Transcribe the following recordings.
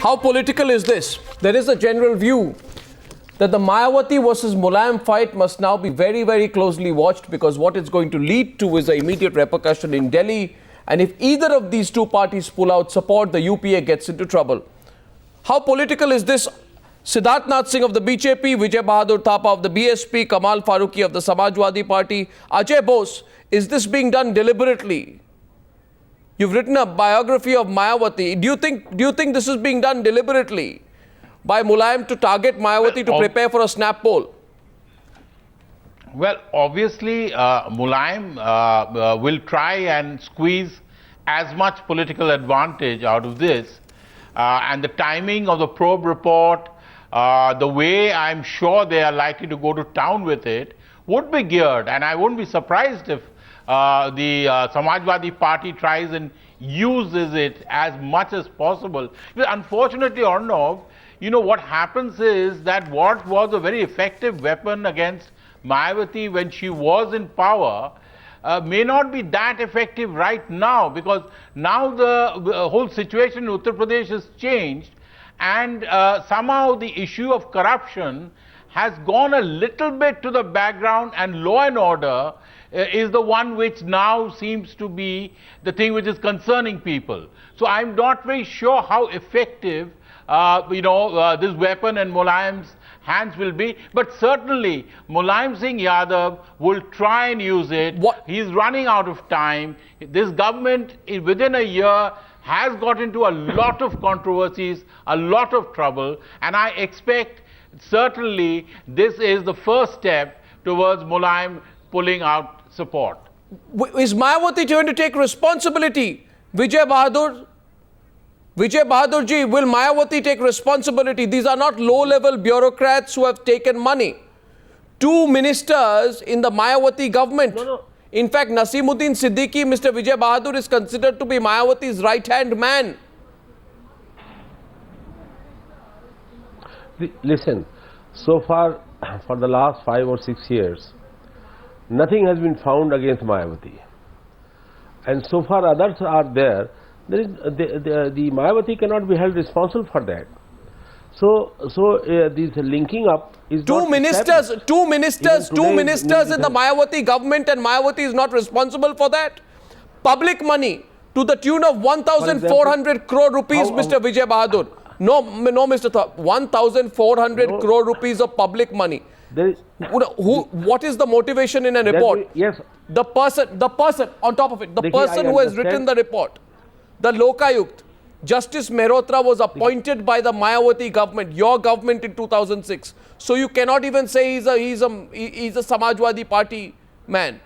How political is this? There is a general view that the Mayawati versus Mulayam fight must now be very, very closely watched, because what it's going to lead to is an immediate repercussion in Delhi. And if either of these two parties pull out support, the UPA gets into trouble. How political is this? Siddharth Nath Singh of the BJP, Vijay Bahadur Thapa of the BSP, Kamal Farooqi of the Samajwadi Party, Ajay Bose, is this being done deliberately? You've written a biography of Mayawati. Do you think this is being done deliberately by Mulayam to target Mayawati to prepare for a snap poll? Well, obviously, Mulayam will try and squeeze as much political advantage out of this. And the timing of the probe report, the way I'm sure they are likely to go to town with it, would be geared. And I wouldn't be surprised if the Samajwadi Party tries and uses it as much as possible. But unfortunately, Arnav, you know, what happens is that what was a very effective weapon against Mayawati when she was in power may not be that effective right now, because now the whole situation in Uttar Pradesh has changed, and somehow the issue of corruption has gone a little bit to the background, and law and order is the one which now seems to be the thing which is concerning people. So I'm not very sure how effective this weapon in Mulayam's hands will be, but certainly Mulayam Singh Yadav will try and use it. He's running out of time. This government, within a year, has got into a lot of controversies, a lot of trouble, and I expect certainly this is the first step towards Mulayam pulling out support. Is Mayawati going to take responsibility? Vijay Bahadur ji, will Mayawati take responsibility? These are not low-level bureaucrats who have taken money. Two ministers in the Mayawati government. No. In fact, Naseemuddin Siddiqui, Mr. Vijay Bahadur, is considered to be Mayawati's right-hand man. Listen, so far, for the last 5 or 6 years, nothing has been found against Mayawati. And so far others are there. The Mayawati cannot be held responsible for that. So this linking up is two ministers in the Mayawati government, and Mayawati is not responsible for that. Public money to the tune of 1,400 crore rupees, Mr. Vijay Bahadur. No, Mr. Thap, 1,400 crore rupees of public money. What is the motivation in a report? Yes. The person on top of it, the person who has written the report, the Lokayukt, Justice Mehrotra, was appointed by the Mayawati government, your government, in 2006. So you cannot even say he's a Samajwadi Party man.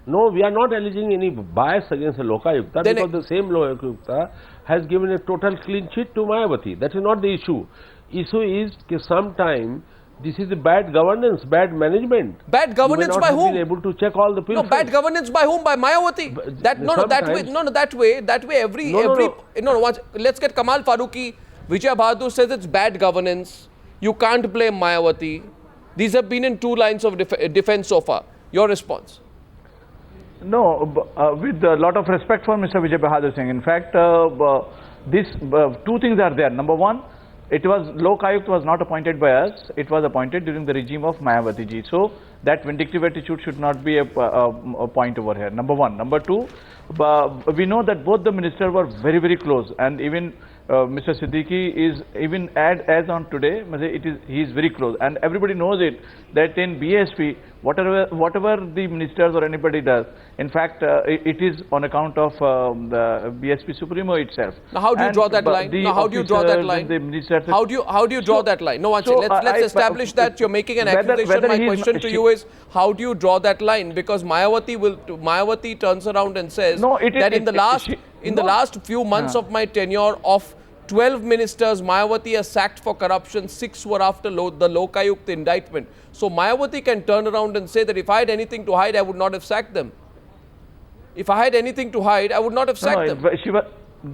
No, we are not alleging any bias against the Lokayukta, because the same Lokayukta has given a total clean sheet to Mayawati. That is not the issue. Issue is that sometime this is the bad governance, bad management. Bad governance by whom? Been able to check all the people. No, bad governance by whom? By Mayawati. Let's get Kamal Farooqi. Vijay Bahadur says it's bad governance. You can't blame Mayawati. These have been in two lines of defense so far. Your response? No, with a lot of respect for Mr. Vijay Bahadur Singh. In fact, two things are there. Number one, Lokayukt was not appointed by us. It was appointed during the regime of Mayawati ji. So that vindictive attitude should not be a point over here. Number one. Number two, we know that both the ministers were very, very close, and even Mr. Siddiqui is even as on today, he is very close, and everybody knows it that in BSP, whatever the ministers or anybody does, in fact, it is on account of the BSP Supremo itself. Now, how do you draw that line? How do you draw that line? How do you draw that line? No, let's establish that you're making an accusation. My question to you is, how do you draw that line? Because Mayawati turns around and says that in the last few months of my tenure, of 12 ministers Mayawati has sacked for corruption, 6 were after the Lokayukt indictment. So Mayawati can turn around and say that if I had anything to hide, I would not have sacked them. If I had anything to hide, I would not have sacked them.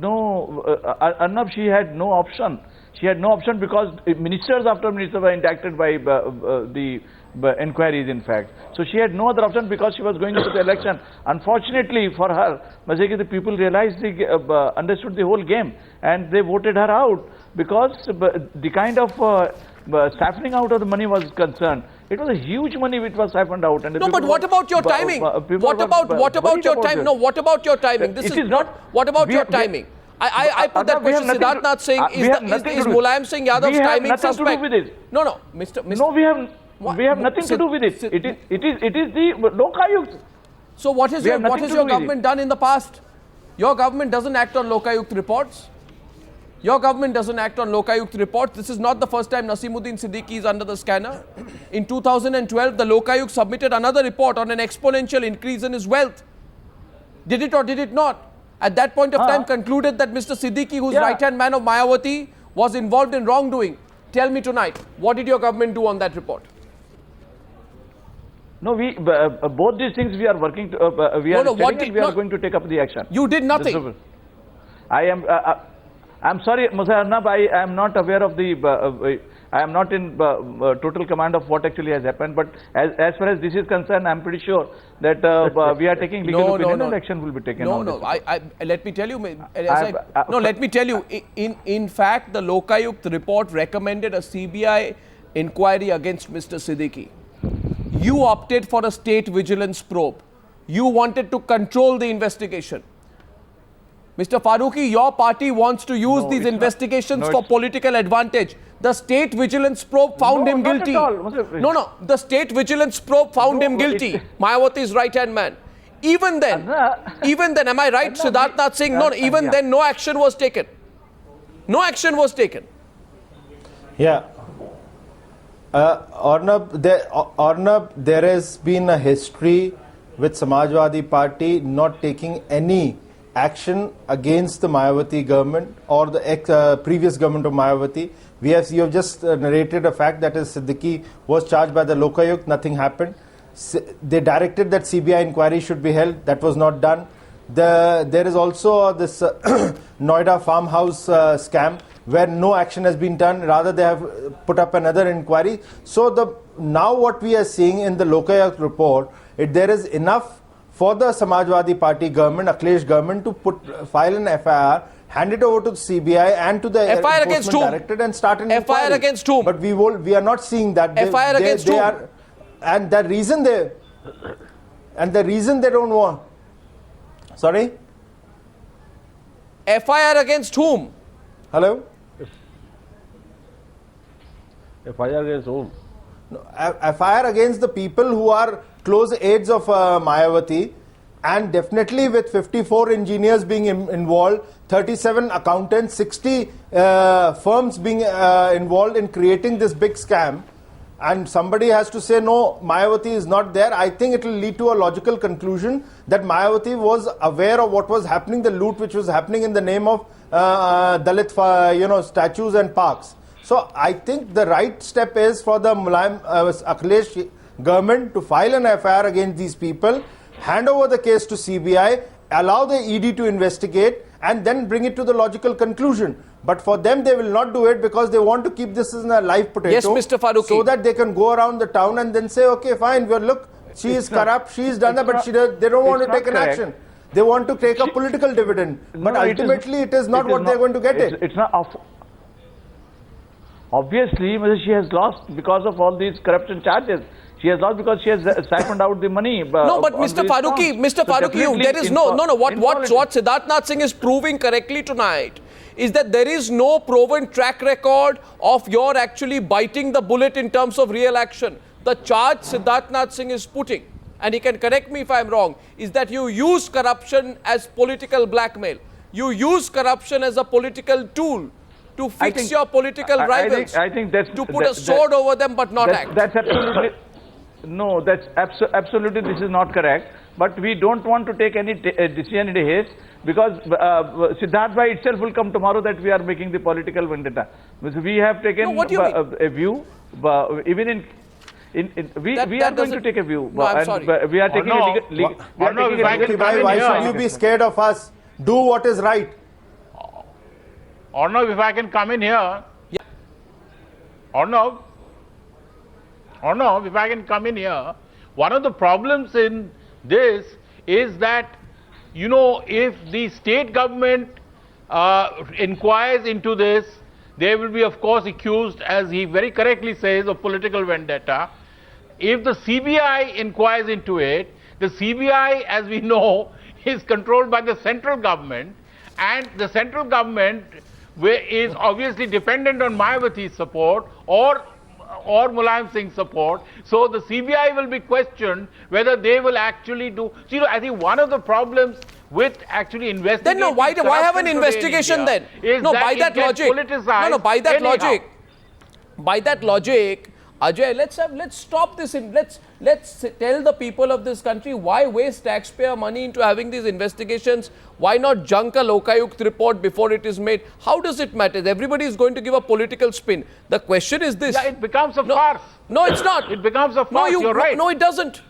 Arnab, she had no option. She had no option because ministers after ministers were indicted by the inquiries, in fact. So she had no other option because she was going into the election. Unfortunately for her, the people realized, understood the whole game, and they voted her out because the kind of siphoning out of the money was concerned. It was a huge money which was siphoned out. And No, but what about your timing? What about your timing? No, what about your timing? This is not. What about your timing? I put that question. Siddharth Nath Singh, is Mulayam Singh Yadav's timing suspect? No, Mr. No, we have nothing to do with it. It is the Lok Ayukt. So what has your government done in the past? Your government doesn't act on Lok Ayukt reports. Your government doesn't act on Lok Ayukt reports. This is not the first time Naseemuddin Siddiqui is under the scanner. In 2012, the Lok Ayukt submitted another report on an exponential increase in his wealth. Did it or did it not? At that point of time, concluded that Mr. Siddiqui, who's right-hand man of Mayawati, was involved in wrongdoing. Tell me tonight, what did your government do on that report? No, both these things we are working. We are going to take up the action. You did nothing. I'm sorry, Mr. Arnab, I am not aware of the. I am not in total command of what actually has happened. But as far as this is concerned, I'm pretty sure that we are taking legal opinion and action will be taken. Let me tell you. Let me tell you. In fact, the Lok Ayukt report recommended a CBI inquiry against Mr. Siddiqui. You opted for a state vigilance probe. You wanted to control the investigation. Mr. Farooqi, your party wants to use these investigations for political advantage. The state vigilance probe found him guilty. No, the state vigilance probe found him guilty. Mayawati's right-hand man. Even then, am I right, Siddharth Nath Singh? No, even then, no action was taken. No action was taken. Yeah. Arnab, there has been a history with Samajwadi Party not taking any action against the Mayawati government or the previous government of Mayawati. You have just narrated a fact that is Siddiqui was charged by the Lok Ayukt, nothing happened. They directed that CBI inquiry should be held, that was not done. There is also this Noida farmhouse scam where no action has been done, rather they have put up another inquiry. So now what we are seeing in the Lok Ayukt report, there is enough for the Samajwadi Party government, Akhilesh government, to file an FIR, hand it over to the CBI and to the FIR against whom? Directorate and start an inquiry. FIR against whom? But we are not seeing that. FIR against whom? And the reason they don't want. Sorry? FIR against whom? Hello? FIR against whom? No, FIR against the people who are close aides of Mayawati, and definitely with 54 engineers being involved, 37 accountants, 60 firms being involved in creating this big scam, and somebody has to say no, Mayawati is not there. I think it will lead to a logical conclusion that Mayawati was aware of what was happening, the loot which was happening in the name of Dalit statues and parks. So I think the right step is for the Mulayam Akhilesh government to file an FIR against these people, hand over the case to CBI, allow the ED to investigate, and then bring it to the logical conclusion. But for them, they will not do it because they want to keep this as a live potato. Yes, Mr. Farooqi. So that they can go around the town and then say, okay, fine, well, look, she is corrupt, she is done that, but they don't want to take an action. They want to take a political dividend. But ultimately, it is not what they're going to get it. It's not. Obviously, she has lost because of all these corruption charges. She has lost because she has siphoned out the money. No, but Mr. Farooqi, there is no. What Siddharth Nath Singh is proving correctly tonight is that there is no proven track record of your actually biting the bullet in terms of real action. The charge Siddharth Nath Singh is putting, and he can correct me if I am wrong, is that you use corruption as political blackmail. You use corruption as a political tool to fix your political rivals. I think that's to put a sword over them but not act. That's absolutely no. That's absolutely this is not correct. But we don't want to take any decision in a haste because Siddharth Bhai itself will come tomorrow that we are making the political vendetta. We have taken a view, even we are going to take a view. No, I'm sorry. We are taking a legal. Why should you be scared of us? Do what is right. Arnav, if I can come in here. Yeah. Arnav, Arnav, if I can come in here, one of the problems in this is that, you know, if the state government inquires into this, they will be, of course, accused, as he very correctly says, of political vendetta. If the CBI inquires into it, the CBI, as we know, is controlled by the central government, and the central government is obviously dependent on Mayawati's support or Mulayam Singh's support. So the CBI will be questioned whether they will actually do. So, you know, I think one of the problems with actually investigating. Then no, why have an investigation then? No, by that logic. No, by that logic. By that logic, Ajay, let's stop this. Let's tell the people of this country, why waste taxpayer money into having these investigations? Why not junk a Lokayukt report before it is made? How does it matter? Everybody is going to give a political spin. The question is this. Yeah, it becomes a farce. No, it's not. It becomes a farce. You're right. No, it doesn't.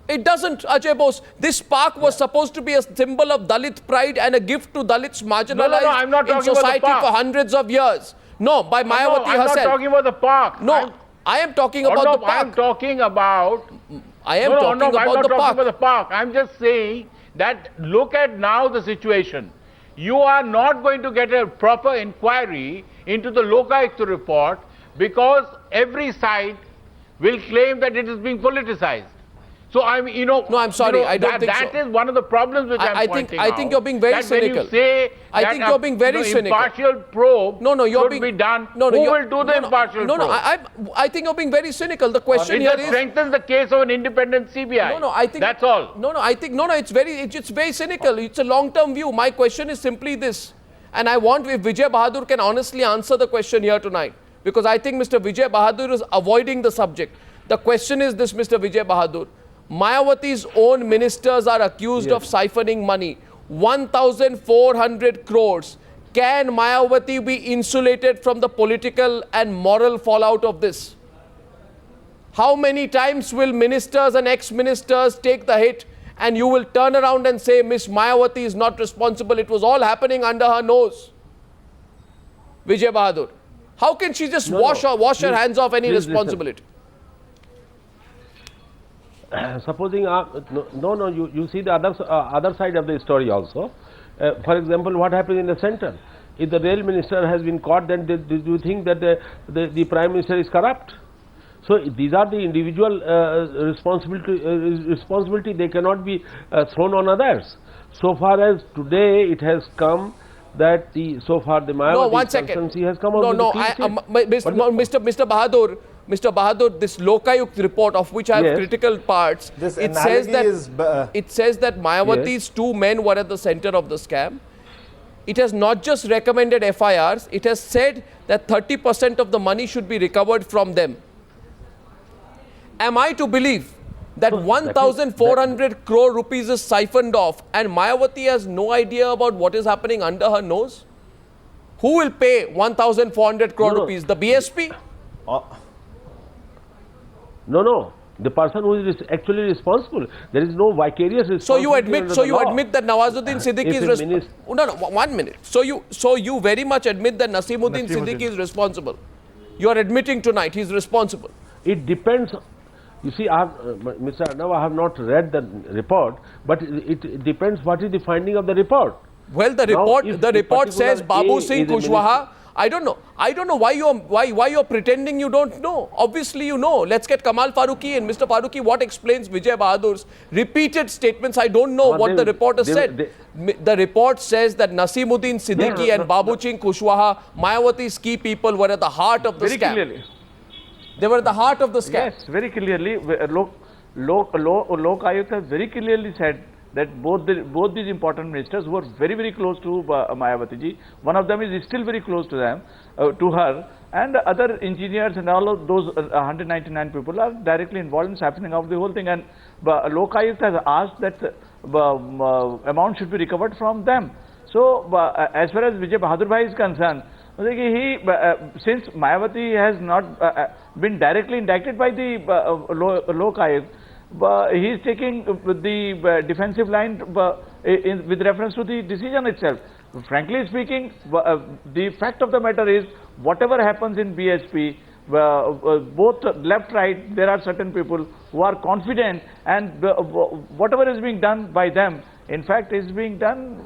It doesn't, Ajay Bose. This park was supposed to be a symbol of Dalit pride and a gift to Dalits marginalized I'm not in talking about the society park. for hundreds of years. No, by Mayawati I'm herself. not talking about the park. No, I am talking about the park. I'm talking about. I'm talking not about the park. I'm just saying that look at now the situation. You are not going to get a proper inquiry into the Lokayukt report because every side will claim that it is being politicized. So I'm, you know. No, I'm sorry. I don't think so. That is one of the problems which I'm pointing out. I think you're being very cynical. When you say I think you're being very cynical. Impartial probe should be done. Who will do the impartial probe? I think you're being very cynical. The question here is. It strengthens the case of an independent CBI. I think that's all. I think it's very cynical. It's a long-term view. My question is simply this, and I want if Vijay Bahadur can honestly answer the question here tonight, because I think Mr. Vijay Bahadur is avoiding the subject. The question is this, Mr. Vijay Bahadur. Mayawati's own ministers are accused of siphoning money. 1,400 crores. Can Mayawati be insulated from the political and moral fallout of this? How many times will ministers and ex-ministers take the hit and you will turn around and say, Miss Mayawati is not responsible, it was all happening under her nose? Vijay Bahadur. How can she just wash her hands off any responsibility? Supposing, you see the other side of the story also. For example, what happened in the center? If the rail minister has been caught, then do you think that the prime minister is corrupt? So these are the individual responsibility. They cannot be thrown on others. So far as today it has come that the Mayawati constancy has come out Mr. Bahadur, this Lokayukt report, of which I have critical parts, it says that Mayawati's two men were at the center of the scam. It has not just recommended FIRs, it has said that 30% of the money should be recovered from them. Am I to believe that 1,400 crore rupees is siphoned off and Mayawati has no idea about what is happening under her nose? Who will pay 1,400 crore rupees? The BSP? No. The person who is actually responsible. There is no vicarious responsibility. So you admit that Nawazuddin Siddiqui is responsible. No, 1 minute. So you very much admit that Naseemuddin Siddiqui is responsible. You are admitting tonight he is responsible. It depends. You see, Mr. Arnav, I have not read the report, but it depends what is the finding of the report. Well, the report says Babu Singh Kushwaha. I don't know why you're pretending you don't know. Obviously you know. Let's get Kamal Farooqi and Mr. Farooqi. What explains Vijay Bahadur's repeated statements? I don't know what the report has said. The report says that Naseemuddin Siddiqui and Babu Singh Kushwaha, Mayawati's key people, were at the heart of the scam. Very clearly. They were at the heart of the scam. Yes, very clearly. Lokayukt has very clearly said that both these important ministers were very, very close to Mayawati ji. One of them is still very close to them, to her, and other engineers and all of those 199 people are directly involved in happening of the whole thing. And Lokayukt has asked that amount should be recovered from them. So, as far as Vijay Bahadur Bhai is concerned, since Mayawati has not been directly indicted by the Lokayukt, he is taking the defensive line with reference to the decision itself. Frankly speaking, the fact of the matter is, whatever happens in BSP, both left, right, there are certain people who are confident, and whatever is being done by them, in fact, is being done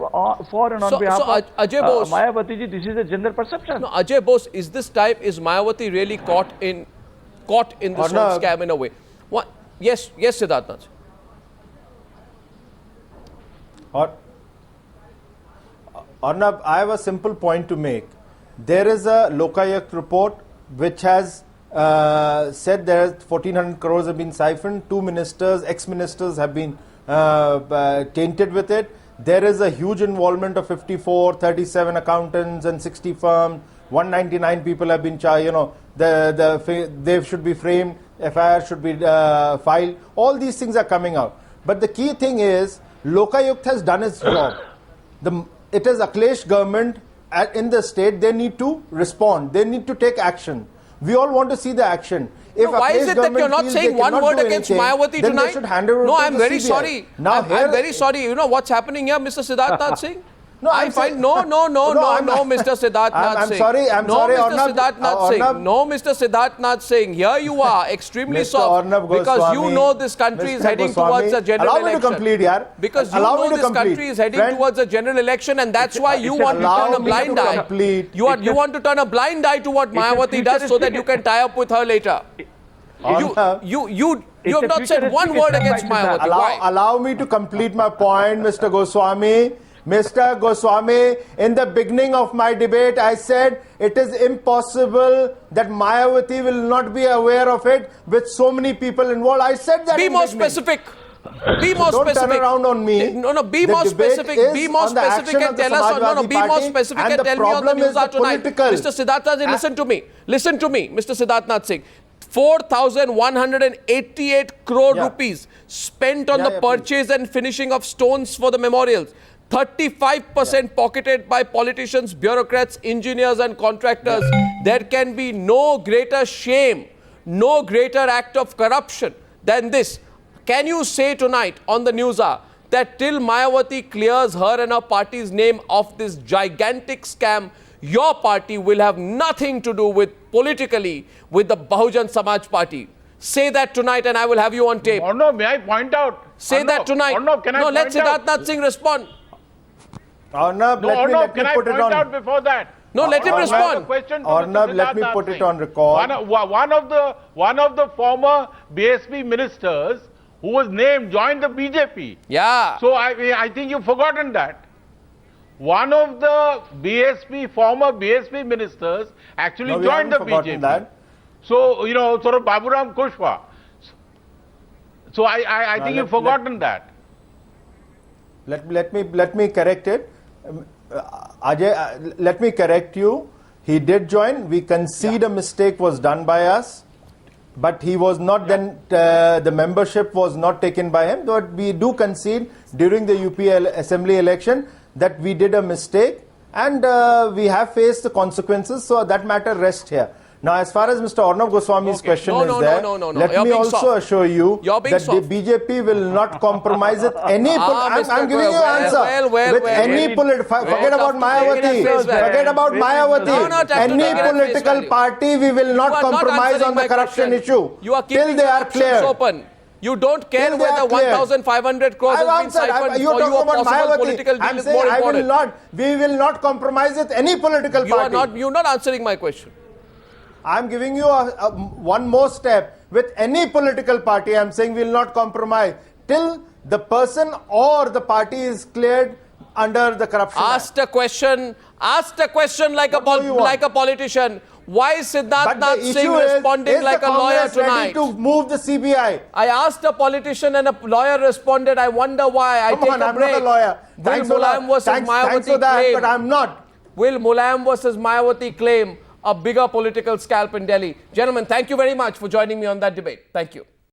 for and on behalf of Ajay Bose, Mayawati ji. This is a general perception. No, Ajay Bose, is Mayawati really caught in this whole scam in a way? What? Yes, Siddharth Nath. Arnab, I have a simple point to make. There is a Lokayukt report which has said there is 1400 crores have been siphoned. 2 ministers, ex-ministers have been tainted with it. There is a huge involvement of 54, 37 accountants and 60 firms. 199 people have been charged. You know, they should be framed. FIR should be filed. All these things are coming out. But the key thing is, Lokayukt has done its job. It is Akhilesh government in the state. They need to respond. They need to take action. We all want to see the action. If Why is it that you're not saying one word against Mayawati then tonight? They should hand over No, to I'm the very CBI. sorry. Now I'm very sorry. You know what's happening here, Mr. Siddharth Nath Singh? No, I find no, Mr. Siddharth Nath Singh. I'm sorry, Mr. Siddharth Nath Singh. No, Mr. Siddharth Nath Singh. Here you are, extremely soft, because you know this country is heading towards a general election. Allow me to complete, yaar. Because you know this country is heading towards a general election, and that's why you want to turn a blind eye. You want to turn a blind eye to what Mayawati does, so that you can tie up with her later. You have not said one word against Mayawati. Why? Allow me to complete my point, Mr. Goswami. Mr. Goswami, in the beginning of my debate, I said it is impossible that Mayawati will not be aware of it with so many people involved. I said that. Be more specific. Be more Don't specific. turn around on me. No, be The more debate specific. is Be more on the specific action and of the tell us. Samajwadi Be more Party, specific and and the tell me on the problem news is the tonight. political. Mr. Siddharth Nath Singh, listen to me. Listen to me, Mr. Siddharth Nath Singh. 4,188 crore rupees spent on the purchase and finishing of stones for the memorials. 35% pocketed by politicians, bureaucrats, engineers and contractors. There can be no greater shame, no greater act of corruption than this. Can you say tonight on the news hour that till Mayawati clears her and her party's name of this gigantic scam, your party will have nothing to do with politically with the Bahujan Samaj Party? Say that tonight and I will have you on tape. Arnab, may I point out? Say that tonight. Arnab, can I no, let point out? Siddharth Nath Singh respond. Arnab, No, let Arnab, me can I put it point on. out before that? No, let him Arnab, respond. I have a question to Arnab, Mr. let me Siddharth put Nath it Singh. on record. One of the former BSP ministers who was named joined the BJP. Yeah. So I think you've forgotten that. One of the former BSP ministers actually No, we joined the haven't forgotten BJP. that. So, you know, sort of Baburam Kushwaha. So I think you've forgotten that. Let me correct it. Ajay, let me correct you. He did join. We concede a mistake was done by us, but he was not then. The membership was not taken by him. But we do concede during the UP Assembly election that we did a mistake, and we have faced the consequences. So that matter rests here. Now, as far as Mr. Arnab Goswami's question is there, let me also assure you that the BJP will not compromise with any. I'm giving you an answer. With any forget about Mayawati. Forget about Mayawati. Any political party, we will not compromise on the corruption issue till they are clear. Open. You don't care whether 1,500 crores has been siphoned for you a possible political deal is more important. We will not compromise with any political party. You're not answering my question. I'm giving you one more step. With any political party, I'm saying we will not compromise till the person or the party is cleared under the Corruption Ask a question like a politician. Why is Siddharth Nath Singh responding like a lawyer tonight? Ready to move the CBI? I asked a politician and a lawyer responded. I wonder why. I'm not a lawyer. Thanks for that, but I'm not. Will Mulayam versus Mayawati claim a bigger political scalp in Delhi? Gentlemen, thank you very much for joining me on that debate. Thank you.